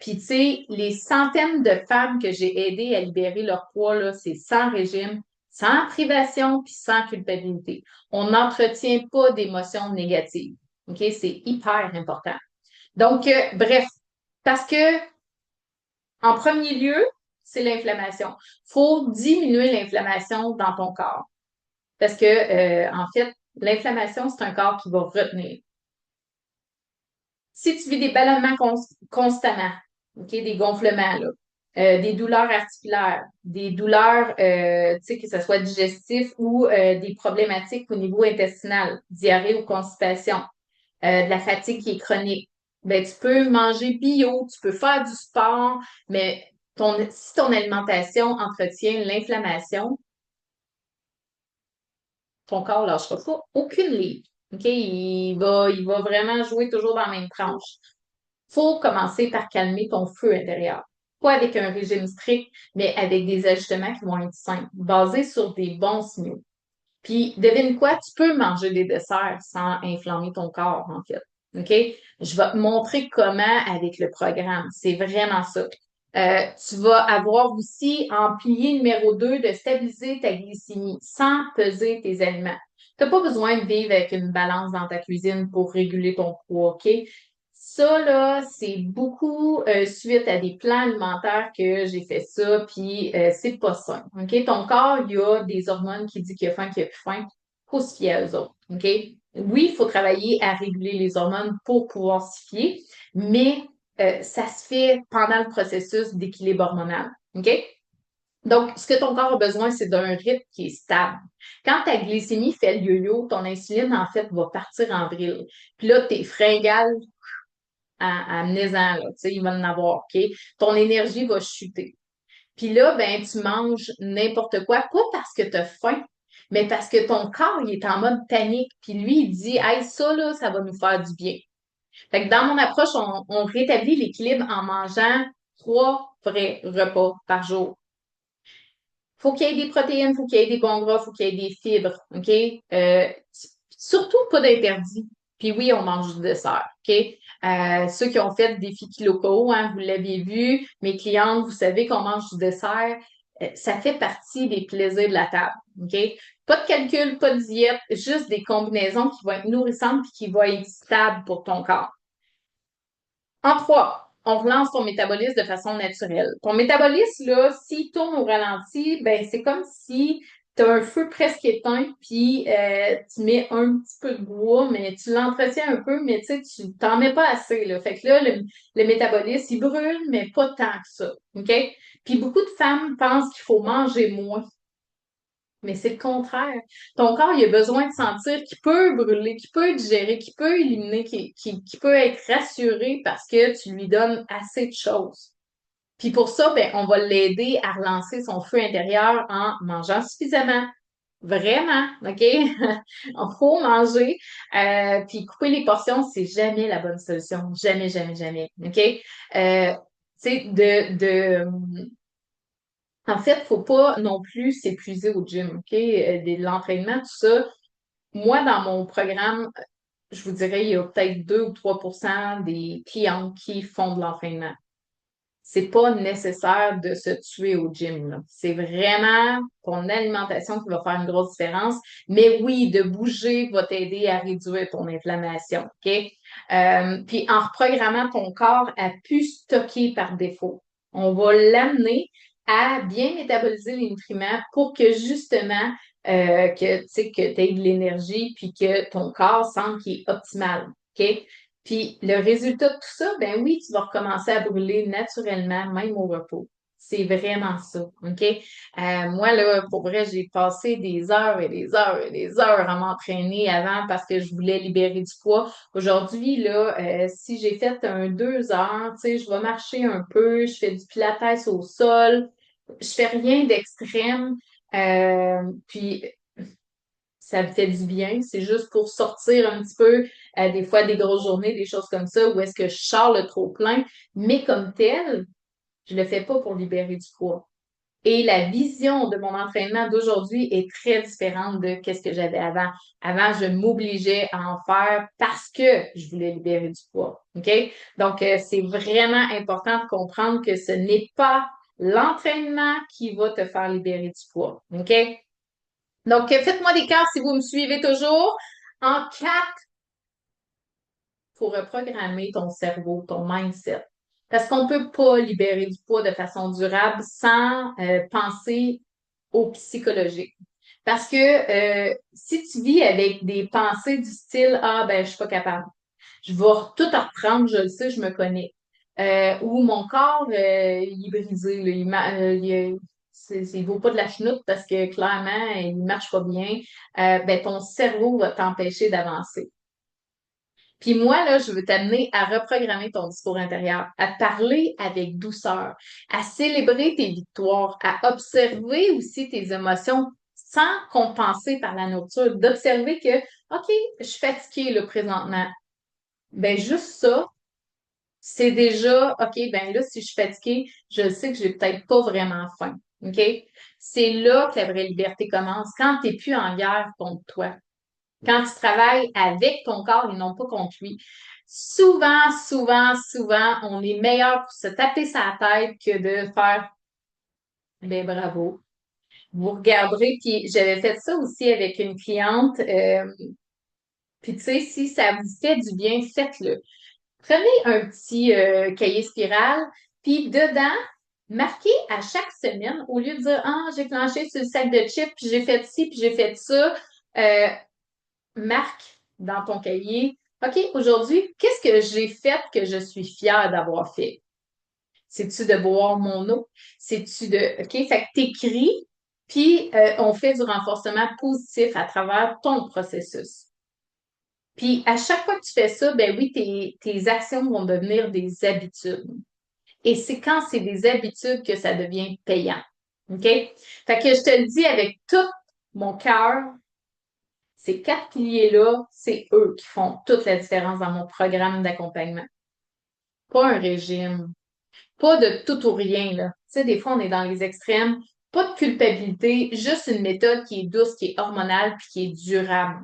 Puis, tu sais, les centaines de femmes que j'ai aidées à libérer leur poids, là, c'est sans régime, sans privation, puis sans culpabilité. On n'entretient pas d'émotions négatives. OK? C'est hyper important. Donc, bref, parce que, en premier lieu, c'est l'inflammation. Faut diminuer l'inflammation dans ton corps. Parce que, en fait, l'inflammation, c'est un corps qui va retenir. Si tu vis des ballonnements constamment, ok, des gonflements, là, des douleurs articulaires, des douleurs, tu sais, que ce soit digestif ou des problématiques au niveau intestinal, diarrhée ou constipation, de la fatigue qui est chronique, ben, tu peux manger bio, tu peux faire du sport, mais si ton alimentation entretient l'inflammation, ton corps ne lâchera pas aucune ligne. OK? Il va vraiment jouer toujours dans la même tranche. Faut commencer par calmer ton feu intérieur. Pas avec un régime strict, mais avec des ajustements qui vont être simples, basés sur des bons signaux. Puis, devine quoi? Tu peux manger des desserts sans inflammer ton corps, en fait. OK? Je vais te montrer comment avec le programme. C'est vraiment ça. Tu vas avoir aussi en pilier numéro 2 de stabiliser ta glycémie sans peser tes aliments. Tu n'as pas besoin de vivre avec une balance dans ta cuisine pour réguler ton poids, OK? Ça, là, c'est beaucoup suite à des plans alimentaires que j'ai fait ça, puis c'est pas ça. OK? Ton corps, il y a des hormones qui disent qu'il a faim, qu'il a plus faim. Faut se fier à eux autres. OK? Oui, il faut travailler à réguler les hormones pour pouvoir s'y fier, mais ça se fait pendant le processus d'équilibre hormonal. OK? Donc, ce que ton corps a besoin, c'est d'un rythme qui est stable. Quand ta glycémie fait le yo-yo, ton insuline, en fait, va partir en vrille. Puis là, tes fringales amenez-en, là, tu sais, il va en avoir, OK? Ton énergie va chuter. Puis là, ben, tu manges n'importe quoi, pas parce que tu as faim, mais parce que ton corps, il est en mode panique. Puis lui, il dit, hey, ça, là, ça va nous faire du bien. Fait que dans mon approche, on rétablit l'équilibre en mangeant 3 vrais repas par jour. Faut qu'il y ait des protéines, faut qu'il y ait des bons gras, faut qu'il y ait des fibres, OK? Surtout pas d'interdit. Puis oui, on mange du dessert, OK? Ceux qui ont fait des défis kilocaux, hein, vous l'avez vu, mes clientes, vous savez qu'on mange du dessert, ça fait partie des plaisirs de la table, OK? Pas de calcul, pas de diète, juste des combinaisons qui vont être nourrissantes et qui vont être stables pour ton corps. En 3, on relance ton métabolisme de façon naturelle. Ton métabolisme, là, s'il tourne au ralenti, ben c'est comme si tu as un feu presque éteint, puis tu mets un petit peu de bois, mais tu l'entretiens un peu, mais tu sais, tu t'en mets pas assez, là. Fait que là, le métabolisme, il brûle, mais pas tant que ça. OK? Puis beaucoup de femmes pensent qu'il faut manger moins. Mais c'est le contraire. Ton corps, il a besoin de sentir qu'il peut brûler, qu'il peut digérer, qu'il peut éliminer, qu'il peut être rassuré parce que tu lui donnes assez de choses. Puis pour ça, ben, on va l'aider à relancer son feu intérieur en mangeant suffisamment. Vraiment, OK? Il faut manger. Puis couper les portions, c'est jamais la bonne solution. Jamais, jamais, jamais. OK? Tu sais, en fait, faut pas non plus s'épuiser au gym, OK? De l'entraînement, tout ça. Moi, dans mon programme, je vous dirais, il y a peut-être 2 ou 3% des clients qui font de l'entraînement. C'est pas nécessaire de se tuer au gym, là. C'est vraiment ton alimentation qui va faire une grosse différence. Mais oui, de bouger va t'aider à réduire ton inflammation, OK? Puis en reprogrammant ton corps à plus stocker par défaut, on va l'amener à bien métaboliser les nutriments pour que justement que tu sais que tu aies de l'énergie puis que ton corps sente qu'il est optimal. OK? Puis le résultat de tout ça, ben oui, tu vas recommencer à brûler naturellement, même au repos. C'est vraiment ça, OK? Moi, là, pour vrai, j'ai passé des heures et des heures et des heures à m'entraîner avant parce que je voulais libérer du poids. Aujourd'hui, là, si j'ai fait un 2 heures, tu sais, je vais marcher un peu, je fais du pilates au sol, je fais rien d'extrême, puis ça me fait du bien. C'est juste pour sortir un petit peu, des fois, des grosses journées, des choses comme ça, où est-ce que je sors le trop plein, mais comme tel, je le fais pas pour libérer du poids. Et la vision de mon entraînement d'aujourd'hui est très différente de ce que j'avais avant. Avant, je m'obligeais à en faire parce que je voulais libérer du poids. OK? Donc, c'est vraiment important de comprendre que ce n'est pas l'entraînement qui va te faire libérer du poids. OK? Donc, faites-moi des cartes si vous me suivez toujours. En quatre, pour reprogrammer ton cerveau, ton mindset. Parce qu'on ne peut pas libérer du poids de façon durable sans penser au psychologique. Parce que si tu vis avec des pensées du style Ah, ben, je suis pas capable, je vais tout reprendre, je le sais, je me connais. Ou mon corps, il est brisé, là, il vaut pas de la chenoute parce que clairement, il marche pas bien. Ben, ton cerveau va t'empêcher d'avancer. Puis moi, là, je veux t'amener à reprogrammer ton discours intérieur, à parler avec douceur, à célébrer tes victoires, à observer aussi tes émotions sans compenser par la nourriture, d'observer que, OK, je suis fatiguée là, présentement. Ben juste ça, c'est déjà, OK, ben là, si je suis fatiguée, je sais que j'ai peut-être pas vraiment faim. OK? C'est là que la vraie liberté commence, quand tu n'es plus en guerre contre toi. Quand tu travailles avec ton corps et non pas contre lui. Souvent, souvent, souvent, on est meilleur pour se taper sa tête que de faire ben bravo. Vous regarderez, puis j'avais fait ça aussi avec une cliente. Puis tu sais, si ça vous fait du bien, faites-le. Prenez un petit cahier spirale, puis dedans, marquez à chaque semaine, au lieu de dire Ah, j'ai clenché sur le sac de chips, puis j'ai fait ci, puis j'ai fait ça. euh, Marque dans ton cahier, OK, aujourd'hui, qu'est-ce que j'ai fait que je suis fière d'avoir fait? C'est-tu de boire mon eau? C'est-tu de, OK, fait que t'écris, puis on fait du renforcement positif à travers ton processus. Puis à chaque fois que tu fais ça, ben oui, tes actions vont devenir des habitudes. Et c'est quand c'est des habitudes que ça devient payant. OK? Fait que je te le dis avec tout mon cœur, ces quatre piliers-là, c'est eux qui font toute la différence dans mon programme d'accompagnement. Pas un régime, pas de tout ou rien, là. Tu sais, des fois, on est dans les extrêmes. Pas de culpabilité, juste une méthode qui est douce, qui est hormonale, puis qui est durable.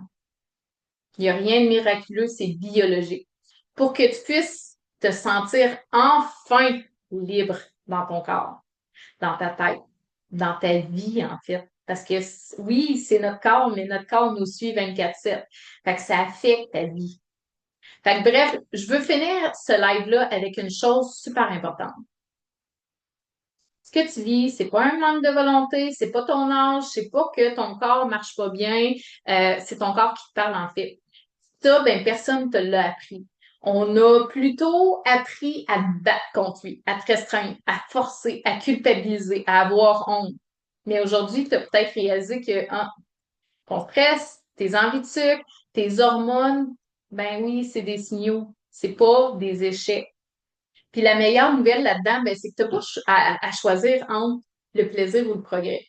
Il n'y a rien de miraculeux, c'est biologique. Pour que tu puisses te sentir enfin libre dans ton corps, dans ta tête, dans ta vie, en fait. Parce que oui, c'est notre corps, mais notre corps nous suit 24/7. Fait que ça affecte ta vie. Fait que bref, je veux finir ce live-là avec une chose super importante. Ce que tu vis, c'est pas un manque de volonté, c'est pas ton âge, c'est pas que ton corps marche pas bien, c'est ton corps qui te parle en fait. Ça, ben personne te l'a appris. On a plutôt appris à te battre contre lui, à te restreindre, à forcer, à culpabiliser, à avoir honte. Mais aujourd'hui, tu as peut-être réalisé que ton stress, tes envies de sucre, tes hormones, ben oui, c'est des signaux. C'est pas des échecs. Puis la meilleure nouvelle là-dedans, ben, c'est que tu n'as pas à choisir entre le plaisir ou le progrès.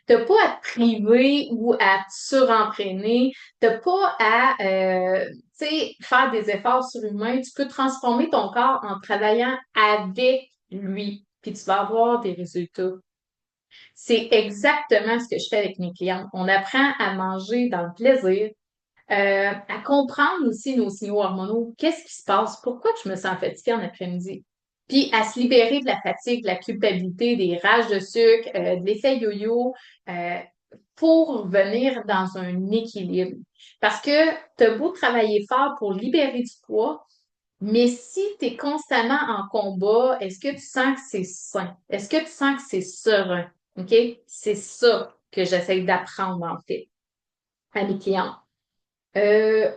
Tu n'as pas à te priver ou à te surentraîner. Tu n'as pas à tu sais, faire des efforts surhumains. Tu peux transformer ton corps en travaillant avec lui. Puis tu vas avoir des résultats. C'est exactement ce que je fais avec mes clients. On apprend à manger dans le plaisir, à comprendre aussi nos signaux hormonaux. Qu'est-ce qui se passe? Pourquoi je me sens fatiguée en après-midi? Puis à se libérer de la fatigue, de la culpabilité, des rages de sucre, de l'effet yo-yo, euh, pour venir dans un équilibre. Parce que tu as beau travailler fort pour libérer du poids, mais si tu es constamment en combat, est-ce que tu sens que c'est sain? Est-ce que tu sens que c'est serein? OK? C'est ça que j'essaie d'apprendre en fait à mes clients. Euh,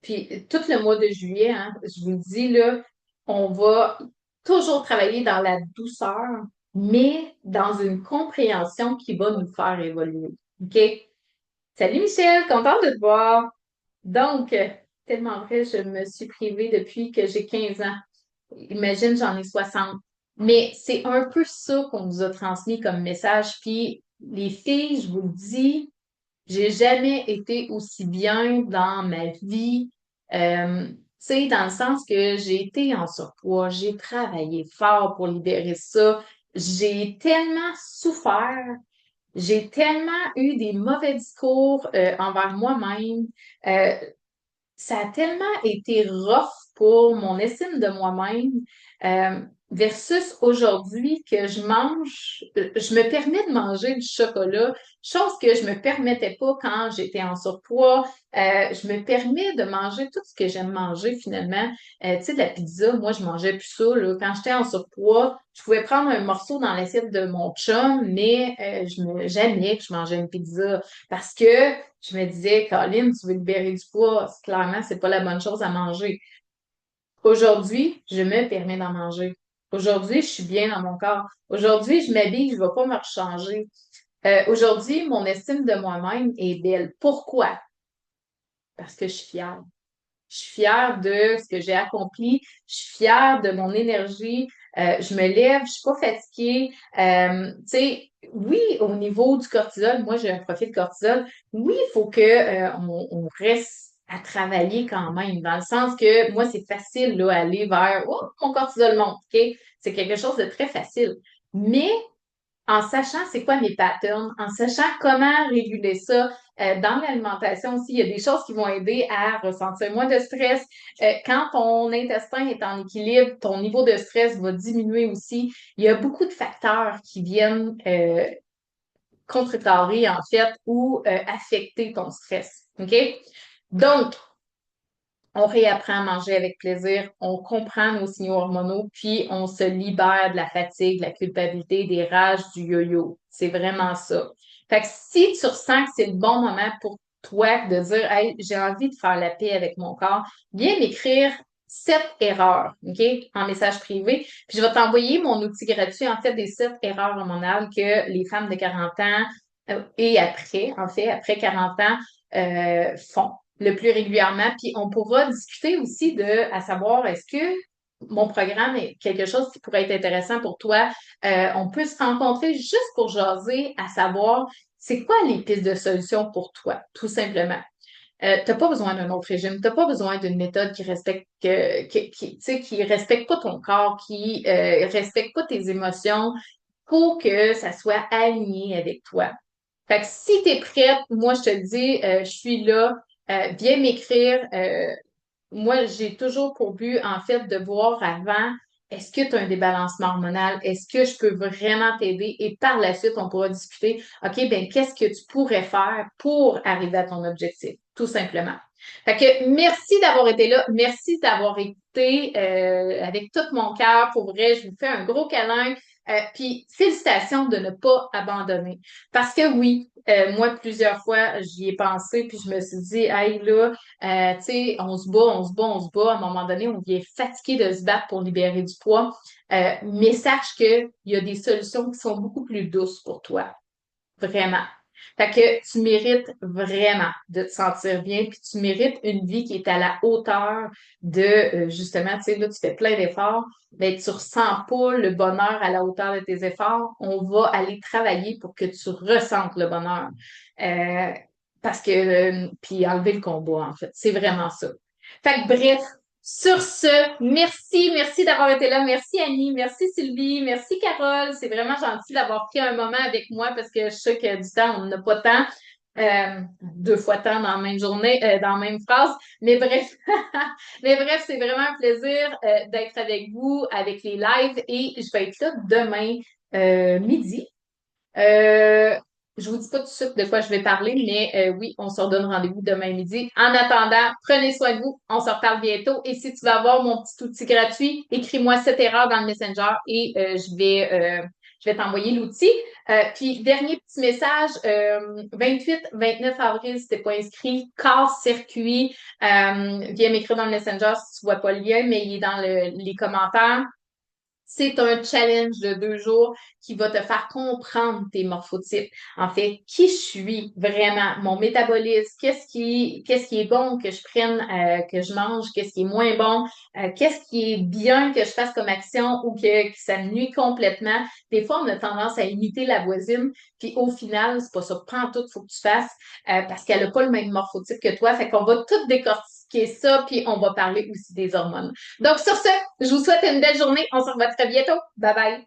Puis tout le mois de juillet, hein, je vous le dis, là, on va toujours travailler dans la douceur, mais dans une compréhension qui va nous faire évoluer. OK? Salut Michel, contente de te voir. Donc, tellement vrai, je me suis privée depuis que j'ai 15 ans. Imagine, j'en ai 60. Mais c'est un peu ça qu'on nous a transmis comme message. Puis, les filles, je vous le dis, j'ai jamais été aussi bien dans ma vie. Tu sais, dans le sens que j'ai été en surpoids, j'ai travaillé fort pour libérer ça. J'ai tellement souffert, j'ai tellement eu des mauvais discours envers moi-même. Euh, Ça a tellement été rough pour mon estime de moi-même euh, versus aujourd'hui que je me permets de manger du chocolat, chose que je me permettais pas quand j'étais en surpoids. Je me permets de manger tout ce que j'aime manger finalement. Tu sais, de la pizza, moi, je mangeais plus ça, là. Quand j'étais en surpoids, je pouvais prendre un morceau dans l'assiette de mon chum, mais jamais que je mangeais une pizza parce que je me disais, Colin, tu veux libérer du poids, clairement, c'est pas la bonne chose à manger. Aujourd'hui, je me permets d'en manger. Aujourd'hui, je suis bien dans mon corps. Aujourd'hui, je m'habille, je ne vais pas me rechanger. Aujourd'hui, mon estime de moi-même est belle. Pourquoi? Parce que je suis fière. Je suis fière de ce que j'ai accompli. Je suis fière de mon énergie. Je me lève, je suis pas fatiguée. Tu sais, oui, au niveau du cortisol, moi j'ai un profil cortisol. Oui, il faut que on reste à travailler quand même, dans le sens que moi c'est facile là aller vers oh mon cortisol monte, ok? C'est quelque chose de très facile. Mais en sachant c'est quoi mes patterns, en sachant comment réguler ça. Dans l'alimentation aussi, il y a des choses qui vont aider à ressentir moins de stress. Quand ton intestin est en équilibre, ton niveau de stress va diminuer aussi. Il y a beaucoup de facteurs qui viennent contrecarrer en fait ou affecter ton stress. OK? Donc, on réapprend à manger avec plaisir, on comprend nos signaux hormonaux, puis on se libère de la fatigue, de la culpabilité, des rages, du yo-yo. C'est vraiment ça. Fait que si tu ressens que c'est le bon moment pour toi de dire, hey, j'ai envie de faire la paix avec mon corps, viens m'écrire 7 erreurs, OK, en message privé. Puis je vais t'envoyer mon outil gratuit, en fait, des 7 erreurs hormonales que les femmes de 40 ans et après, en fait, après 40 ans, font le plus régulièrement. Puis on pourra discuter aussi de, à savoir, est-ce que mon programme est quelque chose qui pourrait être intéressant pour toi? On peut se rencontrer juste pour jaser, à savoir, c'est quoi les pistes de solution pour toi, tout simplement. T'as pas besoin d'un autre régime, t'as pas besoin d'une méthode qui respecte tu sais, qui respecte pas ton corps, qui respecte pas tes émotions pour que ça soit aligné avec toi. Fait que si tu es prête, moi je te le dis, je suis là. Viens m'écrire. Moi, j'ai toujours pour but, en fait, de voir avant, est-ce que tu as un débalancement hormonal? Est-ce que je peux vraiment t'aider? Et par la suite, on pourra discuter, OK, ben, qu'est-ce que tu pourrais faire pour arriver à ton objectif? Tout simplement. Fait que merci d'avoir été là. Merci d'avoir écouté avec tout mon cœur. Pour vrai, je vous fais un gros câlin. Puis félicitations de ne pas abandonner. Parce que oui, moi, plusieurs fois, j'y ai pensé, puis je me suis dit, hey là, tu sais, on se bat, on se bat, on se bat. À un moment donné, on vient fatigué de se battre pour libérer du poids. Mais sache qu'il y a des solutions qui sont beaucoup plus douces pour toi. Vraiment. Fait que tu mérites vraiment de te sentir bien, puis tu mérites une vie qui est à la hauteur de, justement, tu sais, là, tu fais plein d'efforts, mais tu ressens pas le bonheur à la hauteur de tes efforts. On va aller travailler pour que tu ressentes le bonheur. Euh, Parce que, puis enlever le combat, en fait. C'est vraiment ça. Fait que bref, sur ce, merci d'avoir été là. Merci Annie, merci Sylvie, merci Carole. C'est vraiment gentil d'avoir pris un moment avec moi parce que je sais que du temps, on n'a pas tant. 2 fois tant dans la même journée, dans la même phrase. Mais bref, c'est vraiment un plaisir d'être avec vous, avec les lives et je vais être là demain midi. Euh, je vous dis pas tout de suite de quoi je vais parler, mais oui, on se redonne rendez-vous demain midi. En attendant, prenez soin de vous. On se reparle bientôt. Et si tu vas avoir mon petit outil gratuit, écris-moi 7 erreurs dans le Messenger et je vais t'envoyer l'outil. Puis, dernier petit message, 28-29 avril, si t'es pas inscrit, casse-circuit, viens m'écrire dans le Messenger si tu vois pas le lien, mais il est dans les commentaires. C'est un challenge de 2 jours qui va te faire comprendre tes morphotypes. En fait, qui je suis vraiment, mon métabolisme, qu'est-ce qui est bon que je prenne, que je mange, qu'est-ce qui est moins bon, qu'est-ce qui est bien que je fasse comme action ou que ça me nuit complètement. Des fois, on a tendance à imiter la voisine, puis au final, c'est pas ça. Prends tout, faut que tu fasses parce qu'elle n'a pas le même morphotype que toi. Fait qu'on va tout décortiquer ça, puis on va parler aussi des hormones. Donc, sur ce, je vous souhaite une belle journée. On se revoit très bientôt. Bye bye.